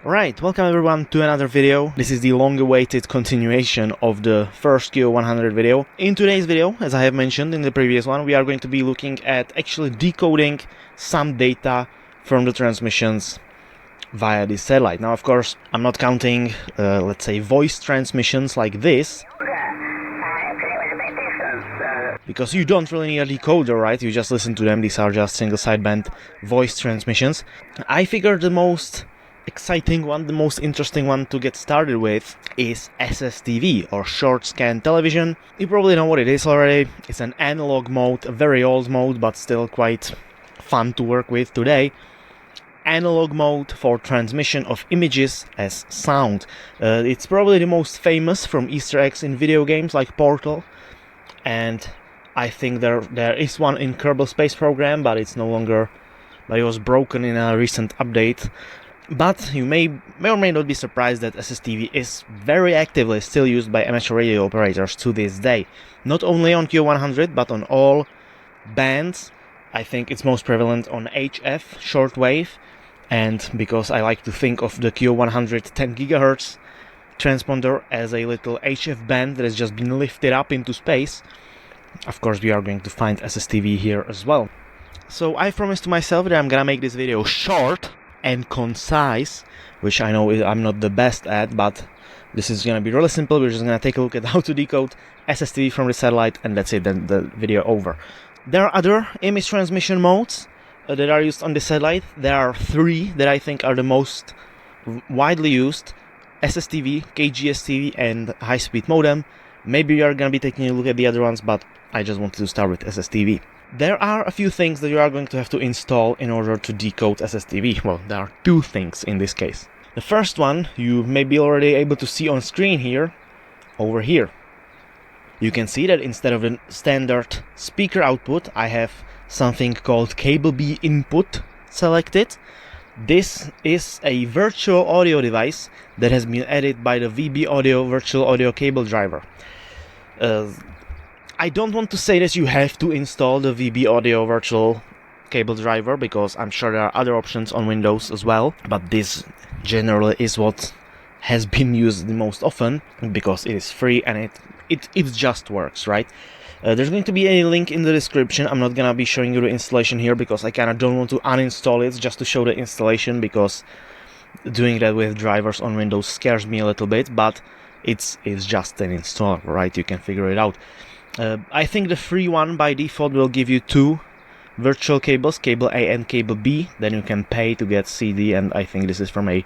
Right, welcome everyone to another video. This is the long-awaited continuation of the first QO100 video. In today's video, as I have mentioned in the previous one, we are going to be looking at actually decoding some data from the transmissions via this satellite. Now, of course, I'm not counting, let's say, voice transmissions like this, because you don't really need a decoder, right? You just listen to them. These are just single sideband voice transmissions. I figured the most exciting one, the most interesting one to get started with is SSTV, or short scan television. You probably know what it is already. It's an analog mode, a very old mode, but still quite fun to work with today. Analog mode for transmission of images as sound. It's probably the most famous from Easter eggs in video games like Portal, and I think there is one in Kerbal Space Program, but it's no longer, but it was broken in a recent update. But you may or may not be surprised that SSTV is very actively still used by amateur radio operators to this day. Not only on QO100, but on all bands. I think it's most prevalent on HF, shortwave, and because I like to think of the QO100 10 GHz transponder as a little HF band that has just been lifted up into space, of course we are going to find SSTV here as well. So I promised to myself that I'm gonna make this video short and concise, which I know I'm not the best at, but this is gonna be really simple. We're just gonna take a look at how to decode SSTV from the satellite, and that's it, then the video over. There are other image transmission modes that are used on the satellite. There are three that I think are the most widely used: SSTV, KGSTV, and high-speed modem. Maybe we are gonna be taking a look at the other ones, but I just wanted to start with SSTV. There are a few things that you are going to have to install in order to decode SSTV. Well, there are two things in this case. The first one you may be already able to see on screen here, over here. You can see that instead of a standard speaker output, I have something called cable B input selected. This is a virtual audio device that has been added by the VB Audio virtual audio cable driver. I don't want to say that you have to install the VB Audio virtual cable driver, because I'm sure there are other options on Windows as well, but this generally is what has been used the most often because it is free and it just works, right? There's going to be a link in the description. I'm not gonna be showing you the installation here because I kinda don't want to uninstall it just to show the installation, because doing that with drivers on Windows scares me a little bit, but it's just an installer, right? You can figure it out. I think the free one by default will give you two virtual cables, cable A and cable B. Then you can pay to get CD, and I think this is from a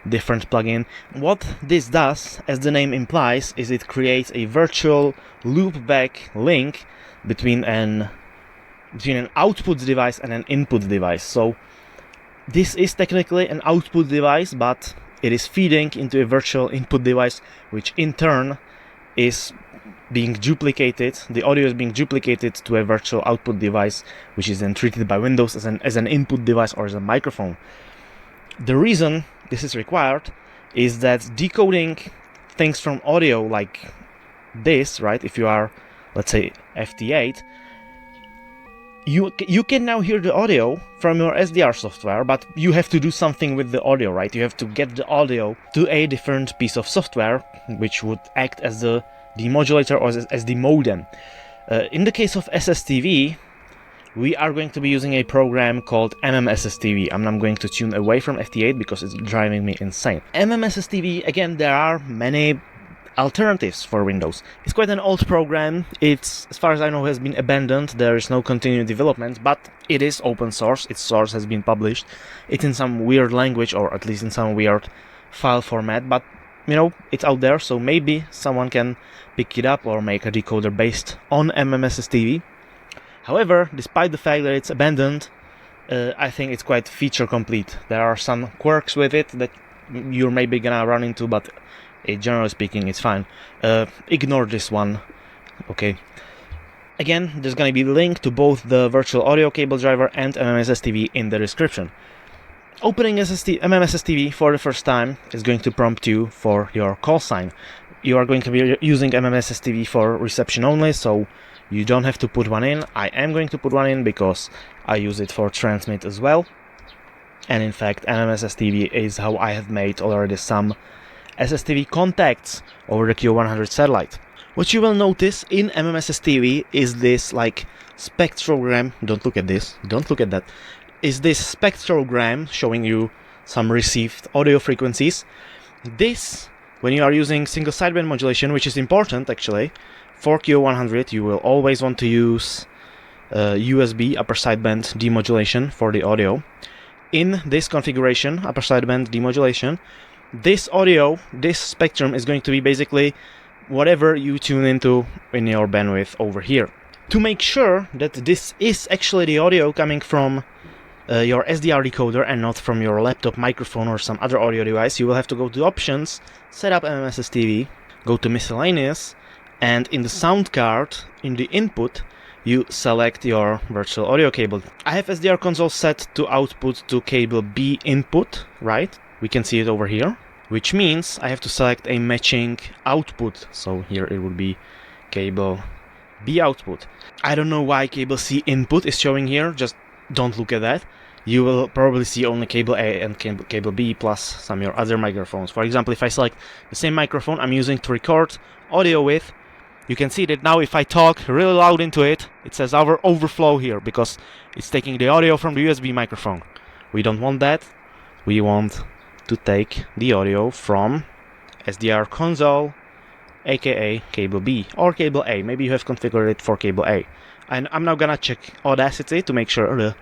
different plugin. What this does, as the name implies, is it creates a virtual loopback link between an output device and an input device. So this is technically an output device, but it is feeding into a virtual input device, which in turn is being duplicated. The audio is being duplicated to a virtual output device, which is then treated by Windows as an input device or as a microphone. The reason this is required is that decoding things from audio like this, right? If you are, let's say, FT8, you can now hear the audio from your SDR software, but you have to do something with the audio, right? You have to get the audio to a different piece of software, which would act as the demodulator or as the modem. In the case of SSTV, we are going to be using a program called MMSSTV. I'm going to tune away from FT8 because it's driving me insane. MMSSTV, again, there are many alternatives for Windows. It's quite an old program. It's, as far as I know, has been abandoned. There is no continued development, but it is open source. Its source has been published. It's in some weird language, or at least in some weird file format, but you know, it's out there, so maybe someone can pick it up or make a decoder based on MMSSTV. However, despite the fact that it's abandoned, I think it's quite feature complete. There are some quirks with it that you're maybe gonna run into, but generally speaking, it's fine. Ignore this one, okay? Again, there's gonna be a link to both the virtual audio cable driver and MMSSTV in the description. Opening MMSSTV for the first time is going to prompt you for your call sign. You are going to be using MMSSTV for reception only, so you don't have to put one in. I am going to put one in because I use it for transmit as well. And in fact, MMSSTV is how I have made already some SSTV contacts over the QO100 satellite. What you will notice in MMSSTV is this like spectrogram. Don't look at this, don't look at that. Is this spectrogram showing you some received audio frequencies. This, when you are using single sideband modulation, which is important actually, for QO100 you will always want to use USB upper sideband demodulation for the audio. In this configuration, upper sideband demodulation, this audio, this spectrum is going to be basically whatever you tune into in your bandwidth over here. To make sure that this is actually the audio coming from your SDR decoder and not from your laptop microphone or some other audio device, you will have to go to Options, Set up MMSSTV, go to Miscellaneous, and in the sound card, in the input, you select your virtual audio cable. I have SDR console set to output to cable B input, right? We can see it over here, which means I have to select a matching output. So here it would be cable B output. I don't know why cable C input is showing here, just don't look at that. You will probably see only cable A and cable B plus some of your other microphones. For example, if I select the same microphone I'm using to record audio with, you can see that now if I talk really loud into it, it says our overflow here because it's taking the audio from the USB microphone. We don't want that. We want to take the audio from SDR console, aka cable B or cable A. Maybe you have configured it for cable A. And I'm now gonna check Audacity to make sure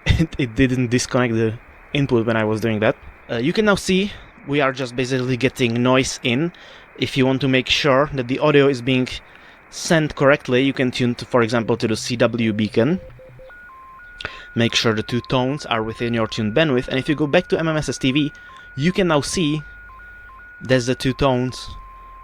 it didn't disconnect the input when I was doing that. You can now see we are just basically getting noise in. If you want to make sure that the audio is being sent correctly, you can tune to, for example, to the CW beacon. Make sure the two tones are within your tuned bandwidth, and if you go back to MMSSTV, you can now see there's the two tones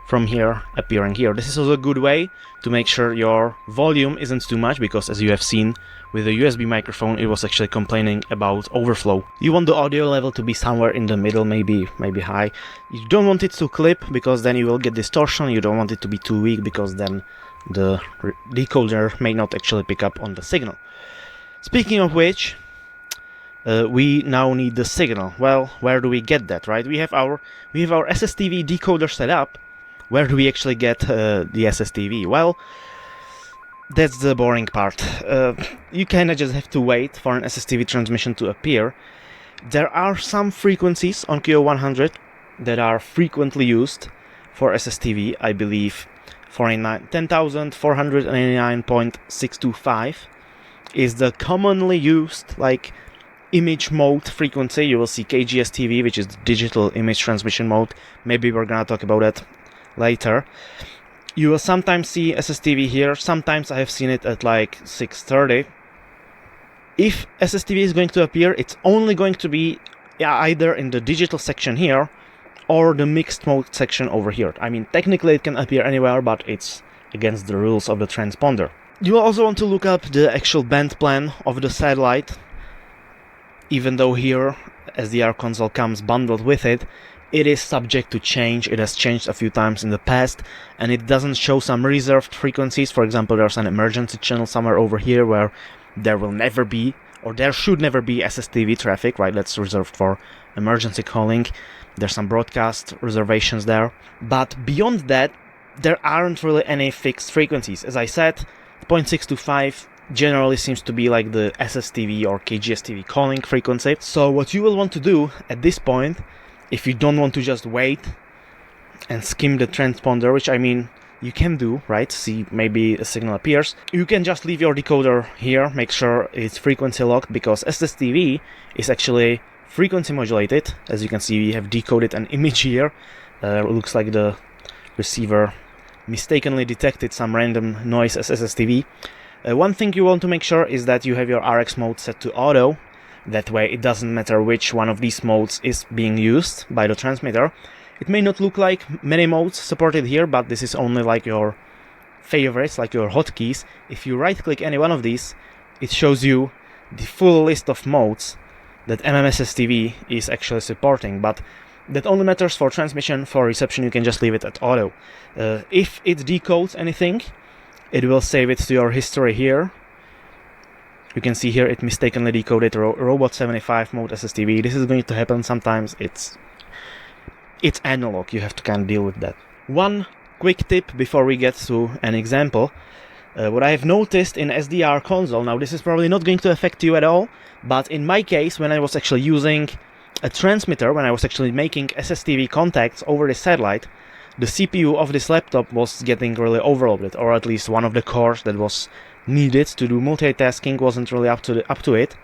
from here appearing here. This is also a good way to make sure your volume isn't too much, because as you have seen with the USB microphone, it was actually complaining about overflow. You want the audio level to be somewhere in the middle, maybe high. You don't want it to clip, because then you will get distortion. You don't want it to be too weak, because then the decoder may not actually pick up on the signal. Speaking of which, we now need the signal. Well, where do we get that, right? We have our SSTV decoder set up. Where do we actually get the SSTV? Well, that's the boring part. You kinda just have to wait for an SSTV transmission to appear. There are some frequencies on QO100 that are frequently used for SSTV. I believe 10,489.625 is the commonly used like image mode frequency. You will see KGSTV, which is the digital image transmission mode. Maybe we're gonna talk about that later. You will sometimes see SSTV here. Sometimes I have seen it at like 630. If SSTV is going to appear, it's only going to be either in the digital section here or the mixed mode section over here. I mean, technically it can appear anywhere, but it's against the rules of the transponder. You will also want to look up the actual band plan of the satellite. Even though here SDR console comes bundled with it, it is subject to change. It has changed a few times in the past, and it doesn't show some reserved frequencies. For example, there's an emergency channel somewhere over here where there will never be, or there should never be SSTV traffic, right? That's reserved for emergency calling. There's some broadcast reservations there. But beyond that, there aren't really any fixed frequencies. As I said, 0.625 generally seems to be like the SSTV or KGSTV calling frequency. So what you will want to do at this point, if you don't want to just wait and skim the transponder, which I mean you can do, right? See, maybe a signal appears. You can just leave your decoder here, make sure it's frequency locked, because SSTV is actually frequency modulated. As you can see, we have decoded an image here. It looks like the receiver mistakenly detected some random noise as SSTV. One thing you want to make sure is that you have your RX mode set to auto. That way it doesn't matter which one of these modes is being used by the transmitter. It may not look like many modes supported here, but this is only like your favorites, like your hotkeys. If you right click any one of these, it shows you the full list of modes that MMSSTV is actually supporting, but that only matters for transmission. For reception you can just leave it at auto. If it decodes anything, it will save it to your history here. You can see here it mistakenly decoded robot 75 mode SSTV. This is going to happen sometimes. It's analog, you have to kind of deal with that. One quick tip before we get to an example. What I have noticed in SDR console, now this is probably not going to affect you at all, but in my case, when I was actually using a transmitter, when I was actually making SSTV contacts over the satellite, the CPU of this laptop was getting really overloaded, or at least one of the cores that was needed to do multitasking wasn't really up to it,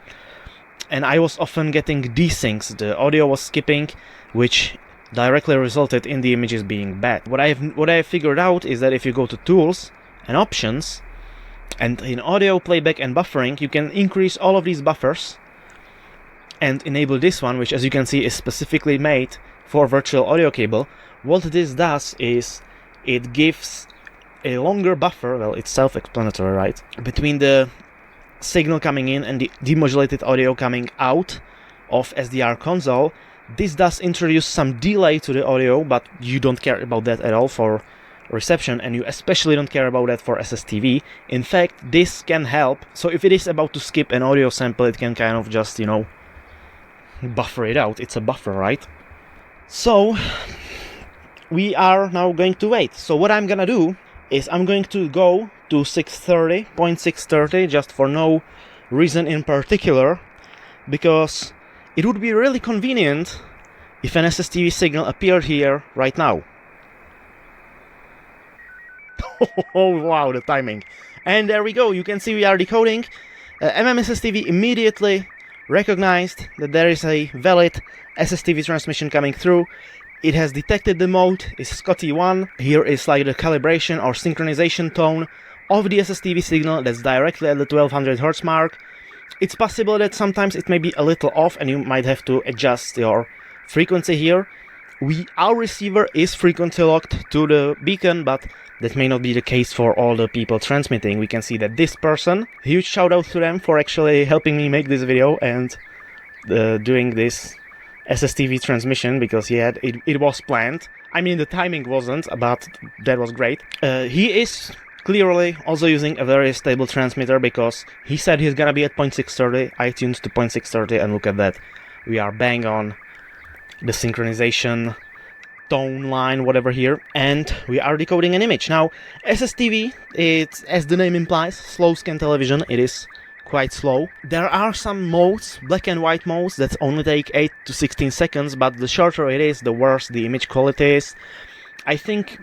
and I was often getting desyncs. The audio was skipping, which directly resulted in the images being bad. What I have figured out is that if you go to Tools and Options, and in Audio Playback and Buffering, you can increase all of these buffers and enable this one, which, as you can see, is specifically made for virtual audio cable. What this does is it gives a longer buffer, well, it's self-explanatory, right, between the signal coming in and the demodulated audio coming out of SDR console. This does introduce some delay to the audio, but you don't care about that at all for reception, and you especially don't care about that for SSTV. In fact, this can help. So if it is about to skip an audio sample, it can kind of just, buffer it out. It's a buffer, right? So we are now going to wait. So what I'm gonna do is I'm going to go to 630.630 just for no reason in particular, because it would be really convenient if an SSTV signal appeared here right now. Oh wow, the timing. And there we go, you can see we are decoding. MMSSTV immediately recognized that there is a valid SSTV transmission coming through. It has detected the mode, is Scotty1. Here is like the calibration or synchronization tone of the SSTV signal that's directly at the 1200 Hz mark. It's possible that sometimes it may be a little off and you might have to adjust your frequency here. Our receiver is frequency locked to the beacon, but that may not be the case for all the people transmitting. We can see that this person, huge shout out to them for actually helping me make this video and doing this SSTV transmission, because it was planned. I mean, the timing wasn't, but that was great. He is clearly also using a very stable transmitter, because he said he's gonna be at 0.630. I tuned to 0.630 and look at that. We are bang on the synchronization tone line, whatever here, and we are decoding an image. Now, SSTV, it's, as the name implies, slow scan television. It is quite slow. There are some modes, black and white modes, that only take 8 to 16 seconds, but the shorter it is, the worse the image quality is. I think,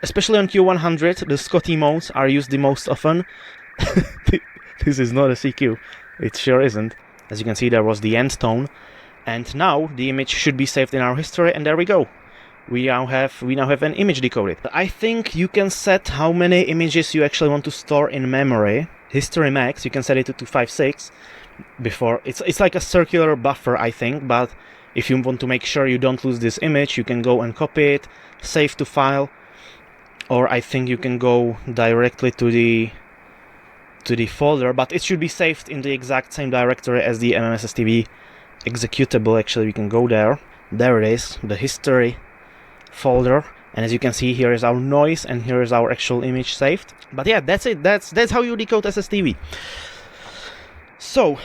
especially on QO100, the Scotty modes are used the most often. This is not a CQ. It sure isn't. As you can see, there was the end tone. And now the image should be saved in our history, and there we go. We now have an image decoded. I think you can set how many images you actually want to store in memory. History max, you can set it to 256. Before it's like a circular buffer, I think, but if you want to make sure you don't lose this image, you can go and copy it, save to file, or I think you can go directly to the folder, but it should be saved in the exact same directory as the MMSSTV executable. Actually, we can go there. There it is, the history folder, and as you can see, here is our noise and here is our actual image saved. But yeah, that's it. That's how you decode SSTV. So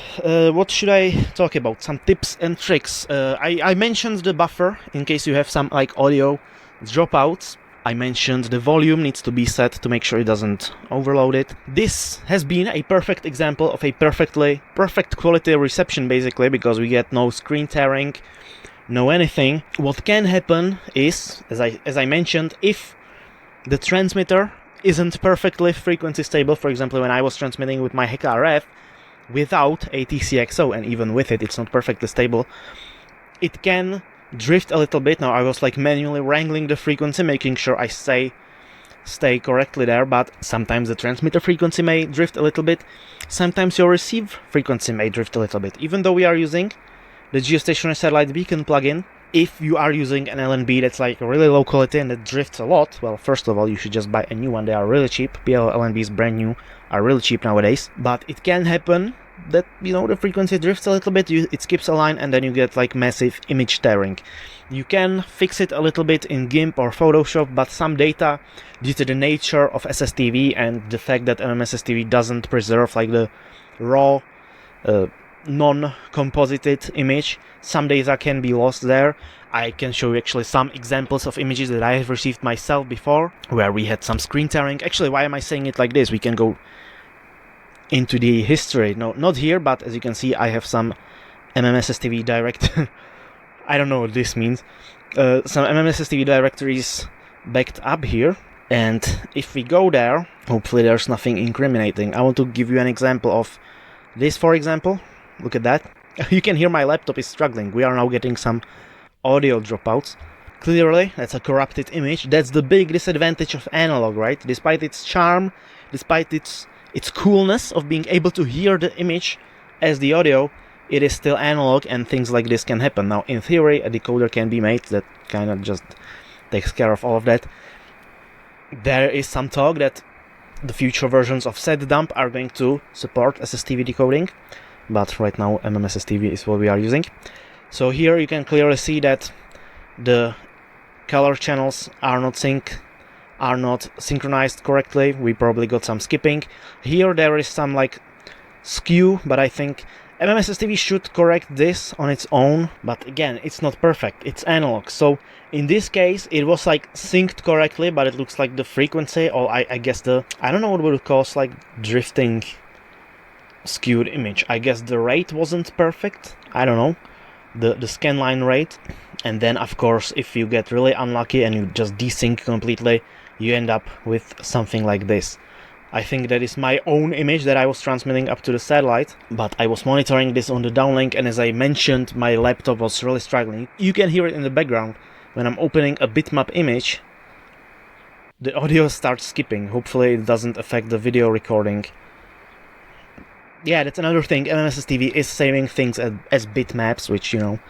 what should I talk about? Some tips and tricks. I mentioned the buffer in case you have some like audio dropouts. I mentioned the volume needs to be set to make sure it doesn't overload it. This has been a perfect example of a perfect quality reception, basically, because we get no screen tearing, no anything. What can happen is, as I mentioned, if the transmitter isn't perfectly frequency stable, for example, when I was transmitting with my HEC RF without a TCXO, and even with it, it's not perfectly stable, it can drift a little bit. Now I was like manually wrangling the frequency, making sure I stay correctly there, but sometimes the transmitter frequency may drift a little bit, sometimes your receive frequency may drift a little bit. Even though we are using the geostationary satellite beacon plugin, if you are using an LNB that's like really low quality and that drifts a lot, well, first of all, you should just buy a new one. They are really cheap. PL LNBs brand new are really cheap nowadays, but it can happen that, the frequency drifts a little bit, it skips a line, and then you get like massive image tearing. You can fix it a little bit in GIMP or Photoshop, but some data, due to the nature of SSTV and the fact that MMSSTV doesn't preserve like the raw, non-composited image. Some data can be lost there. I can show you actually some examples of images that I have received myself before, where we had some screen tearing. Actually, why am I saying it like this? We can go into the history. No, not here, but as you can see, I have some MMSSTV direct. I don't know what this means. Some MMSSTV directories backed up here. And if we go there, hopefully there's nothing incriminating. I want to give you an example of this, for example. Look at that. You can hear my laptop is struggling. We are now getting some audio dropouts. Clearly, that's a corrupted image. That's the big disadvantage of analog, right? Despite its charm, despite its coolness of being able to hear the image as the audio, it is still analog, and things like this can happen. Now, in theory, a decoder can be made that kind of just takes care of all of that. There is some talk that the future versions of SetDump are going to support SSTV decoding, but right now MMSSTV is what we are using. So here you can clearly see that the color channels are not synchronized correctly. We probably got some skipping. Here there is some like skew, but I think MMSSTV should correct this on its own, but again, it's not perfect, it's analog. So in this case, it was like synced correctly, but it looks like the frequency, or I guess I don't know what would cause like drifting skewed image. I guess the rate wasn't perfect, I don't know, the scanline rate. And then of course, if you get really unlucky and you just desync completely, you end up with something like this. I think that is my own image that I was transmitting up to the satellite, but I was monitoring this on the downlink, and as I mentioned, my laptop was really struggling. You can hear it in the background. When I'm opening a bitmap image, the audio starts skipping. Hopefully it doesn't affect the video recording. Yeah, that's another thing. MMSSTV is saving things as bitmaps, which, you know,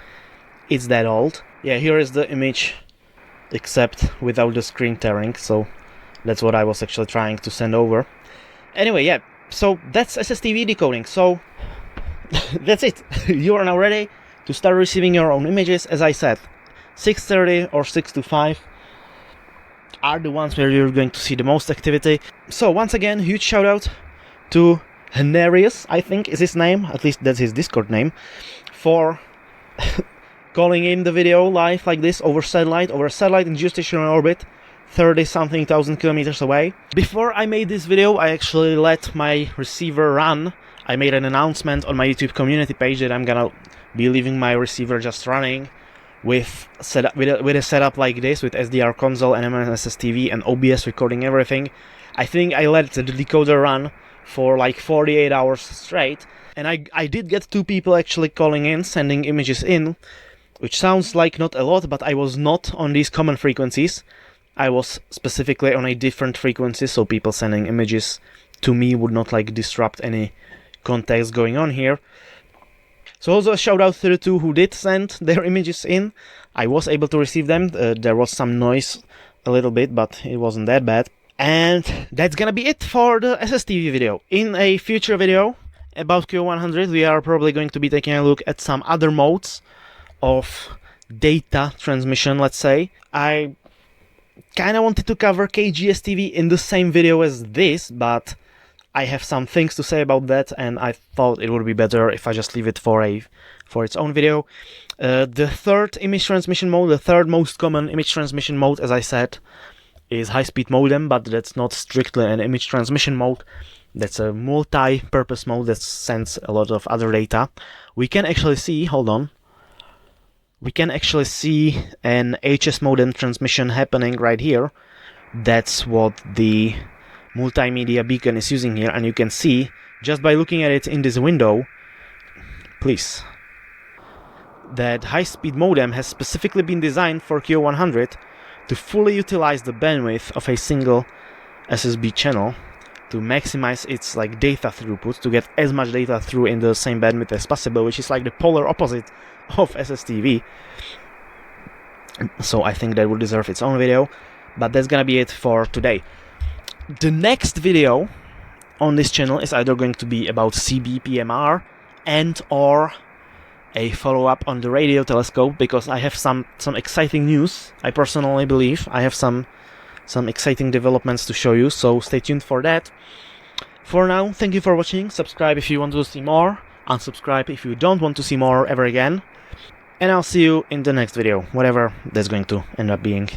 it's that old. Yeah, here is the image, except without the screen tearing, so that's what I was actually trying to send over. Anyway, yeah, so that's SSTV decoding. So that's it. You are now ready to start receiving your own images. As I said, 6:30 or 6 to 5 are the ones where you're going to see the most activity. So once again, huge shout out to Henarius, I think is his name, at least that's his Discord name, for calling in the video live like this over satellite in geostationary orbit, 30-something thousand kilometers away. Before I made this video, I actually let my receiver run. I made an announcement on my YouTube community page that I'm gonna be leaving my receiver just running with a setup like this, with SDR console and MMSSTV and OBS recording everything. I think I let the decoder run for like 48 hours straight, and I did get 2 people actually calling in, sending images in, which sounds like not a lot, but I was not on these common frequencies. I was specifically on a different frequency, so people sending images to me would not like disrupt any context going on here. So also a shout out to the 2 who did send their images in. I was able to receive them. There was some noise a little bit, but it wasn't that bad. And that's gonna be it for the SSTV video. In a future video about QO100, we are probably going to be taking a look at some other modes of data transmission, let's say. I kind of wanted to cover KGSTV in the same video as this, but I have some things to say about that, and I thought it would be better if I just leave it for its own video. The third image transmission mode, the third most common image transmission mode, as I said, is high-speed modem, but that's not strictly an image transmission mode. That's a multi-purpose mode that sends a lot of other data. We can actually see, hold on, we can actually see an HS modem transmission happening right here. That's what the multimedia beacon is using here, and you can see, just by looking at it in this window, please, that high-speed modem has specifically been designed for QO100 to fully utilize the bandwidth of a single SSB channel, to maximize its like data throughput, to get as much data through in the same bandwidth as possible, which is like the polar opposite of SSTV. So I think that would deserve its own video, but that's gonna be it for today. The next video on this channel is either going to be about CBPMR and or a follow-up on the radio telescope, because I have some exciting news. I personally believe I have some exciting developments to show you, so stay tuned for that. For now, thank you for watching. Subscribe if you want to see more, unsubscribe if you don't want to see more ever again, and I'll see you in the next video, whatever that's going to end up being.